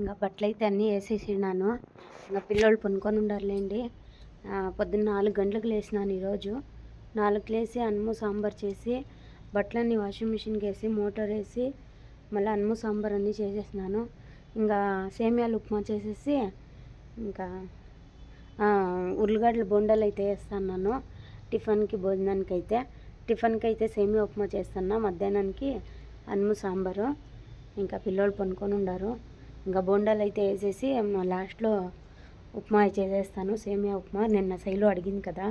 ఇంకా బట్టలు అయితే అన్నీ వేసేసినాను. ఇంకా పిల్లోళ్ళు పనుకొని ఉండారులేండి. పొద్దున్న 4 గంటలకు లేచినాను ఈరోజు. 4కి లేచి అన్నము సాంబార్ చేసి బట్టలన్నీ వాషింగ్ మిషన్కి వేసి మోటార్ వేసి మళ్ళీ అన్నము సాంబార్ అన్నీ చేసేసినాను. ఇంకా సేమియాలు ఉప్మా చేసేసి ఇంకా ఉర్లగడ్డల బొండాలు అయితే వేస్తున్నాను టిఫిన్కి భోజనానికి అయితే. టిఫిన్కి అయితే సేమియా ఉప్మా చేస్తున్నా, మధ్యాహ్నానికి అన్నము సాంబారు. ఇంకా పిల్లోళ్ళు పనుకొని ఉండారు. ఇంకా బొండాలు అయితే వేసేసి లాస్ట్లో ఉప్మా చేసేస్తాను, సేమియా ఉప్మా. నిన్న శైలు అడిగింది కదా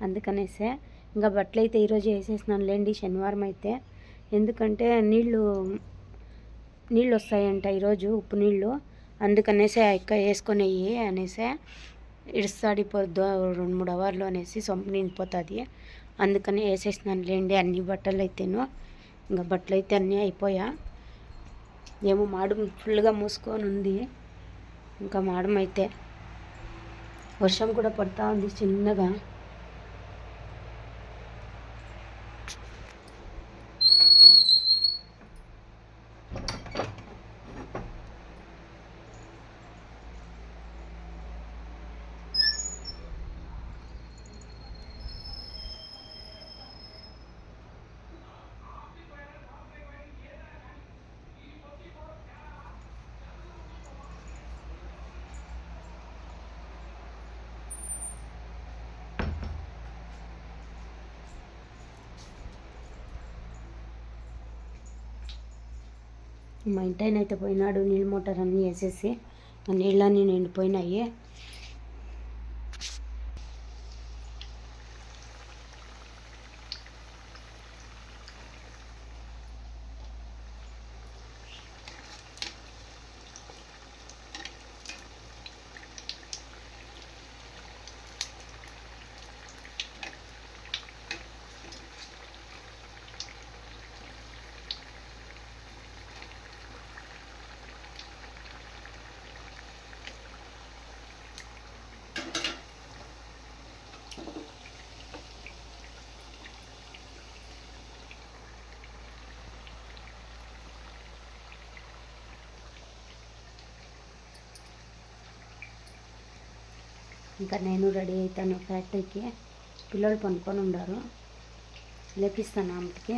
అందుకనేసే. ఇంకా బట్టలు అయితే ఈరోజు వేసేసినాను లేండి, శనివారం అయితే. ఎందుకంటే నీళ్ళు వస్తాయంట ఈరోజు, ఉప్పు నీళ్ళు. అందుకనేసి ఎక్క వేసుకొని అనేసే ఇడిస్తాడిపోద్దు 2-3 అవర్లు అనేసి సొంపు నిండిపోతుంది. అందుకని వేసేసినాను లేండి అన్ని బట్టలు అయితేను. ఇంకా బట్టలు అయితే అన్నీ అయిపోయా. ఏమో మాడం ఫుల్గా మూసుకొని ఉంది. ఇంకా మాడం అయితే వర్షం కూడా పడుతూ ఉంది చిన్నగా. మా ఇంటాయన అయితే పోయినాడు, నీళ్ళ మోటార్ అన్నీ వేసేసి ఆ నీళ్ళన్నీ నిండిపోయినాయి. ఇంకా నేను రెడీ అవుతాను ఫ్యాక్టరీకి. పిల్లలు పనుకొని ఉండారు, లేపిస్తాను ఆమెకి.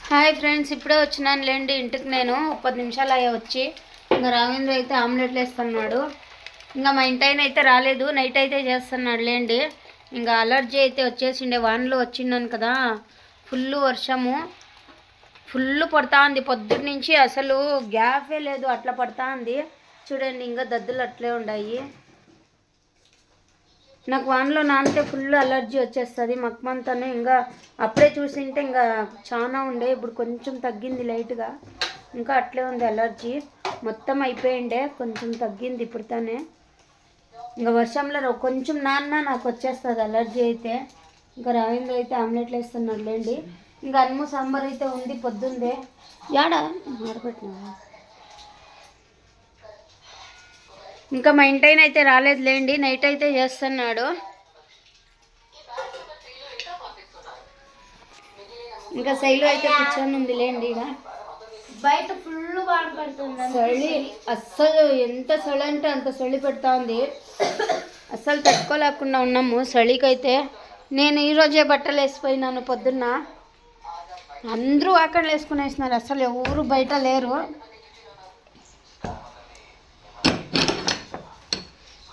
హాయ్ ఫ్రెండ్స్, ఇప్పుడే వచ్చినాను లేండి ఇంటికి. నేను 10 నిమిషాలు అయ్యా వచ్చి. ఇంకా రాఘవేంద్ర అయితే ఆమ్లెట్లు వేస్తున్నాడు. ఇంకా మా ఇంటైన అయితే రాలేదు, నైట్ అయితే చేస్తున్నాడు లేండి. ఇంకా అలర్జీ అయితే వచ్చేసిండే, వానలో వచ్చిన్నాను కదా. ఫుల్ వర్షము ఫుల్ పడతా ఉంది పొద్దున్న నుంచి, అసలు గ్యాపే లేదు, అట్లా పడతా ఉంది చూడండి. ఇంకా దద్దులు అట్లే ఉన్నాయి. నాకు వానలో నానితే ఫుల్ అలర్జీ వచ్చేస్తుంది మక్మంతాను. ఇంకా అప్పుడే చూసింటే ఇంకా చాలా ఉండే, ఇప్పుడు కొంచెం తగ్గింది లైట్గా. ఇంకా అట్లే ఉంది అలర్జీ, మొత్తం అయిపోయిండే, కొంచెం తగ్గింది ఇప్పుడు తానే. ఇంకా వర్షంలో కొంచెం నాన్న నాకు వచ్చేస్తుంది అలర్జీ అయితే. ఇంకా రాఘవేంద్ర అయితే ఆమ్లెట్లు వేస్తున్నాడు లేండి. ఇంకా అన్ము సాంబార్ అయితే ఉంది పొద్దుందే. యాడా ఆడపెట్టినా. ఇంకా మా ఇంటైన అయితే రాలేదులేండి, నైట్ అయితే చేస్తున్నాడు. ఇంకా శైలు అయితే కూర్చొని ఉంది లేండి. ఇక బయట ఫుల్ వాన పడుతుంది, చలి అస్సలు ఎంత చలి అంటే అంత చలి పెడతా ఉంది. అస్సలు తట్టుకోలేకుండా ఉన్నాము చలికైతే. నేను ఈరోజే బట్టలు వేసిపోయినాను పొద్దున్న. అందరూ అక్కడ వేసుకునేసినారు, అసలు ఎవరు బయట లేరు.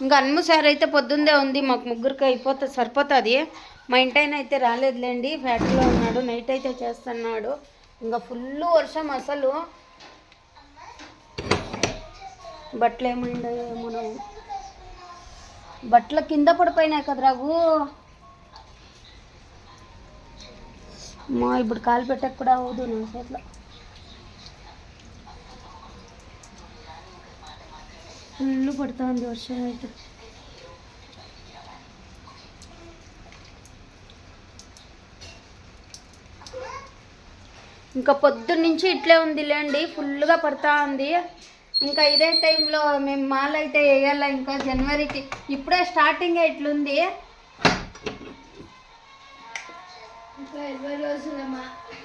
ఇంకా అన్ము సార్ అయితే పొద్దుందే ఉంది, మాకు ముగ్గురికి అయిపోతుంది, సరిపోతుంది. మా ఇంటైన అయితే రాలేదులేండి, ఫ్యాక్టరీలో ఉన్నాడు, నైట్ అయితే చేస్తున్నాడు. ఇంకా ఫుల్ వర్షం, అసలు బట్టలు ఏమైందో మనం బట్టలు కింద పడిపోయినాయి కదా రాగు. మా ఇప్పుడు కాలు పెట్టక కూడా అవ్వదు నా చేతిలో. ఫుల్ పడుతుంది వర్షం అయితే. ఇంకా పొద్దున్నుంచి ఇట్లే ఉంది లేండి, ఫుల్గా పడుతూ ఉంది. ఇంకా ఇదే టైంలో మేము మాల్ అయితే వేయాల, ఇంకా జనవరికి ఇప్పుడే స్టార్టింగ్ ఇట్లుంది.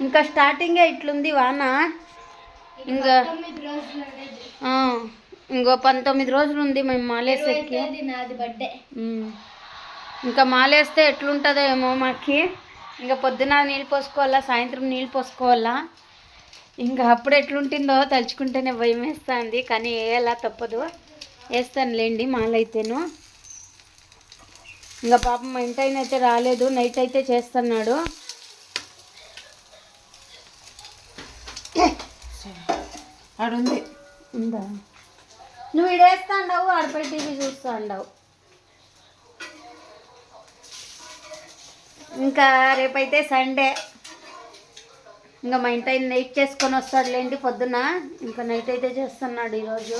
ఇంకా స్టార్టింగే ఇట్లుంది వాన. ఇంకా ఇంకో 19 రోజులు ఉంది మేము మాలేసేకి. ఇంకా మాలేస్తే ఎట్లుంటుందో ఏమో మాకి. ఇంకా పొద్దున నీళ్ళు పోసుకోవాలా, సాయంత్రం నీళ్ళు పోసుకోవాలా. ఇంకా అప్పుడు ఎట్లుంటుందో తలుచుకుంటేనే భయం వేస్తుంది, కానీ వేయాలా తప్పదు, వేస్తానులేండి మాలైతేను. ఇంకా పాపం మా ఇంటైన అయితే రాలేదు, నైట్ అయితే చేస్తున్నాడు. ఆడుంది ఉందా? నువ్వు ఇడేస్తా ఉండవు, ఆడపై టీవీ చూస్తూ ఉండవు. ఇంకా రేపైతే సండే, ఇంకా మా ఇంటి నైట్ చేసుకొని వస్తాడులేండి పొద్దున. ఇంకా నైట్ అయితే చేస్తున్నాడు ఈరోజు.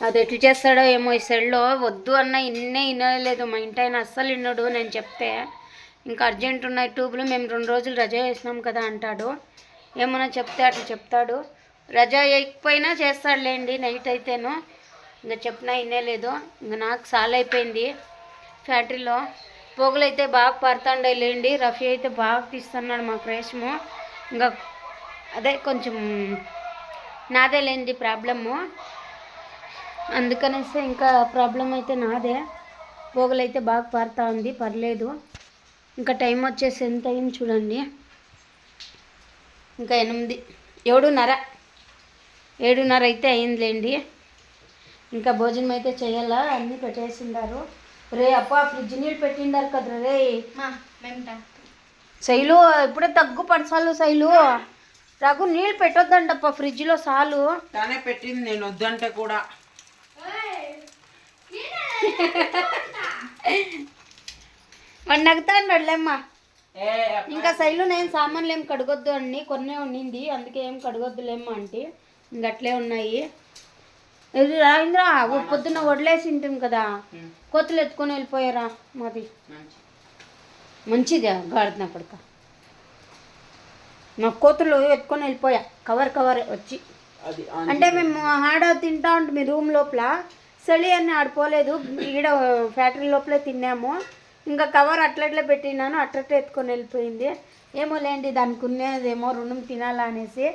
అది ఎట్లు చేస్తాడో ఏమో. ఈ సెల్లో వద్దు అన్న వినలేదు మా ఇంటి ఆయన, అస్సలు విన్నాడు నేను చెప్తే. ఇంకా అర్జెంట్ ఉన్నాయి ట్యూబ్లు, మేము 2 రోజులు రజా వేసినాం కదా అంటాడు. ఏమన్నా చెప్తే అట్లా చెప్తాడు. రజా వేయకపోయినా చేస్తాడులేండి నైట్ అయితేను. ఇంకా చెప్పినా వినేలేదు. ఇంకా నాకు సాల్ అయిపోయింది. ఫ్యాక్టరీలో పొగలు అయితే బాగా పడుతుండే లేండి. రఫీ అయితే బాగా తీస్తున్నాడు మా రేషము. ఇంకా అదే కొంచెం నాదే లేండి ప్రాబ్లము, అందుకనేసి ఇంకా ప్రాబ్లం అయితే నాదే. పొగలు అయితే బాగా పారుతూ ఉంది, పర్లేదు. ఇంకా టైం వచ్చేసి ఎంత అయింది చూడండి, ఇంకా 7:30 అయితే అయిందిలేండి. ఇంకా భోజనం అయితే చేయాలా, అన్నీ పెట్టేసిండారు. రే అప్ప ఫ్రిడ్జ్ నీళ్ళు పెట్టిండారు కదరా రే. శైలు ఇప్పుడే తగ్గు పడసాలు. శైలు రఘు నీళ్ళు పెట్టొద్దంటప్ప ఫ్రిడ్జ్లో, సాలు తానే పెట్టింది, నేను వద్దంటే కూడా. వాడు నగ్గుతాడలేమ్మా. ఇంకా శైలు నేను సామాన్లు ఏం కడగొద్దు అండి, కొన్నే ఉండింది, అందుకే ఏం కడగొద్దులేమ్మా అంటే ఇంకట్లే ఉన్నాయి. ఇది రాయింద్రా పొద్దున్న వదిలేసి ఉంటుంది కదా, కోతులు ఎత్తుకొని వెళ్ళిపోయారా మాది. మంచిదే గాడిన పడక. మా కోతులు ఎత్తుకొని వెళ్ళిపోయా కవర్ వచ్చి. అంటే మేము ఆడ తింటా ఉంటే మీ రూమ్ లోపల చలి అని ఆడిపోలేదు, ఈడ ఫ్యాక్టరీ లోపలే తిన్నాము. ఇంకా కవర్ అట్లట్లే పెట్టినాను, అట్లట్లే ఎత్తుకొని వెళ్ళిపోయింది. ఏమో లేండి దానికి ఉన్నదేమో రుణం తినాలా అనేసి.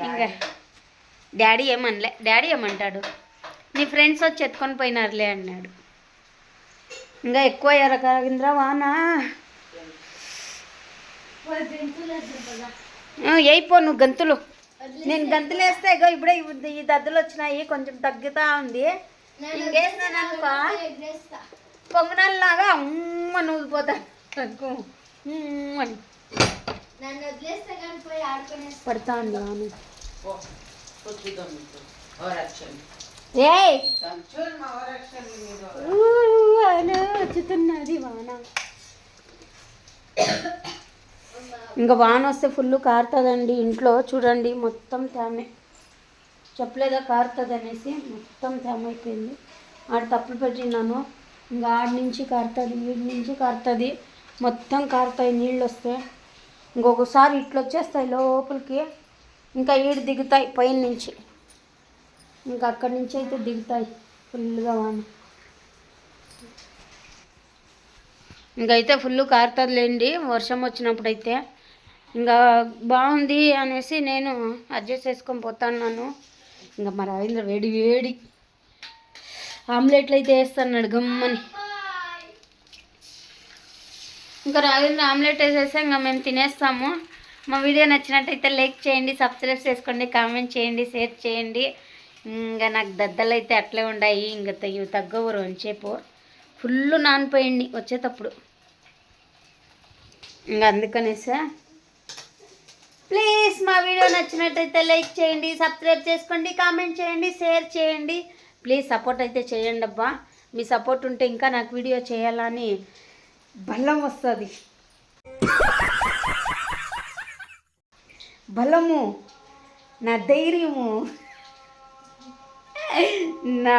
ఇంకా డాడీ ఏమనలే. డాడీ ఏమంటాడు, నీ ఫ్రెండ్స్ వచ్చి ఎత్తుకొని పోయినారులే అన్నాడు. ఇంకా ఎక్కువ ఎరకగింద్రా వానా. అయిపో నువ్వు గంతులు. నేను గంతులు వేస్తే ఇగో ఇప్పుడే ఈ దద్దులు వచ్చినాయి, కొంచెం తగ్గుతా ఉంది. ఇంకేసినాను అనుకో పొంగనాల్లాగా అమ్మని ఊగిపోతాను అని పడతా ఉంది వాను. వచ్చుతున్నది వాన. ఇంకా వాన వస్తే ఫుల్ కారుతుందండి ఇంట్లో. చూడండి మొత్తం తేమే, చెప్పలేదా కారుతుంది అనేసి. మొత్తం తేమ అయిపోయింది. ఆడ తప్పులు పెట్టినాను, ఇంకా ఆడ నుంచి కారుతుంది, వీడి నుంచి కారుతుంది, మొత్తం కారుతాయి నీళ్ళు వస్తే. ఇంకొకసారి ఇట్లా వచ్చేస్తాయి లోపలికి, ఇంకా ఈడు దిగుతాయి పైన నుంచి, ఇంకా అక్కడి నుంచి అయితే దిగుతాయి ఫుల్గా వాన. ఇంకైతే ఫుల్ కారుతుందిలేండి వర్షం వచ్చినప్పుడు అయితే. ఇంకా బాగుంది అనేసి నేను అడ్జస్ట్ చేసుకొని పోతాను. ఇంకా మా రవీంద్ర వేడి వేడి ఆమ్లెట్లు అయితే వేస్తున్నాడు గమ్మని. ఇంకా రవీంద్ర ఆమ్లెట్ వేసేస్తే ఇంకా మేము తినేస్తాము. మా వీడియో నచ్చినట్టయితే లైక్ చేయండి, సబ్స్క్రైబ్ చేసుకోండి, కామెంట్ చేయండి, షేర్ చేయండి. ఇంకా నాకు దద్దలు అయితే అట్లే ఉన్నాయి, ఇంకా తగ్గవు రోజుసేపు ఫుల్ నానిపోయింది వచ్చేటప్పుడు. ఇంకా అందుకనేసా ప్లీజ్ మా వీడియో నచ్చినట్టయితే లైక్ చేయండి, సబ్స్క్రైబ్ చేసుకోండి, కామెంట్ చేయండి, షేర్ చేయండి. ప్లీజ్ సపోర్ట్ అయితే చేయండి అబ్బా. మీ సపోర్ట్ ఉంటే ఇంకా నాకు వీడియో చేయాలని బలం వస్తుంది. బలము, నా ధైర్యము, నా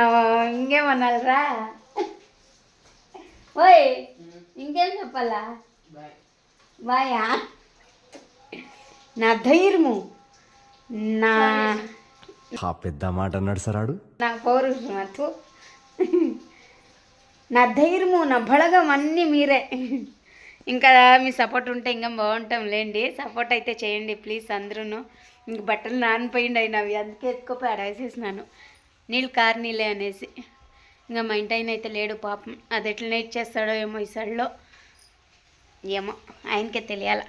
ఇంకేమన్నారా ఓయ్, ఇంకేం చెప్పాలా? బాయా, నా ధైర్యము, నా పెద్ద మాట అన్నాడు సరాడు. నా పౌరుషమతు, నా ధైర్యము, నా బలగం అన్నీ మీరే. ఇంకా మీ సపోర్ట్ ఉంటే ఇంకా బాగుంటాం లేండి. సపోర్ట్ అయితే చేయండి ప్లీజ్ అందరూ. ఇంక బట్టలు నానిపోయింది అయినవి, అందుకే ఎత్తుకోపోయి ఆడేసేసినాను నీళ్ళు కారు నీళ్ళే అనేసి. ఇంకా మా ఇంటి ఆయన అయితే లేడు పాపం, అది ఎట్లా నైట్ చేస్తాడో ఏమో ఈ సడిలో, ఏమో ఆయనకే తెలియాల.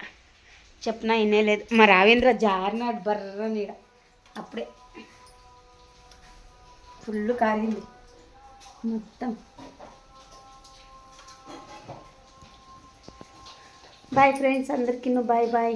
చెప్పినా ఇనే లేదు. మా రావేంద్ర జారినాడు బర్ర నీడ, అప్పుడే ఫుల్ కారింది మొత్తం. బాయ్ ఫ్రెండ్స్ అందరికీ, బాయ్ బాయ్.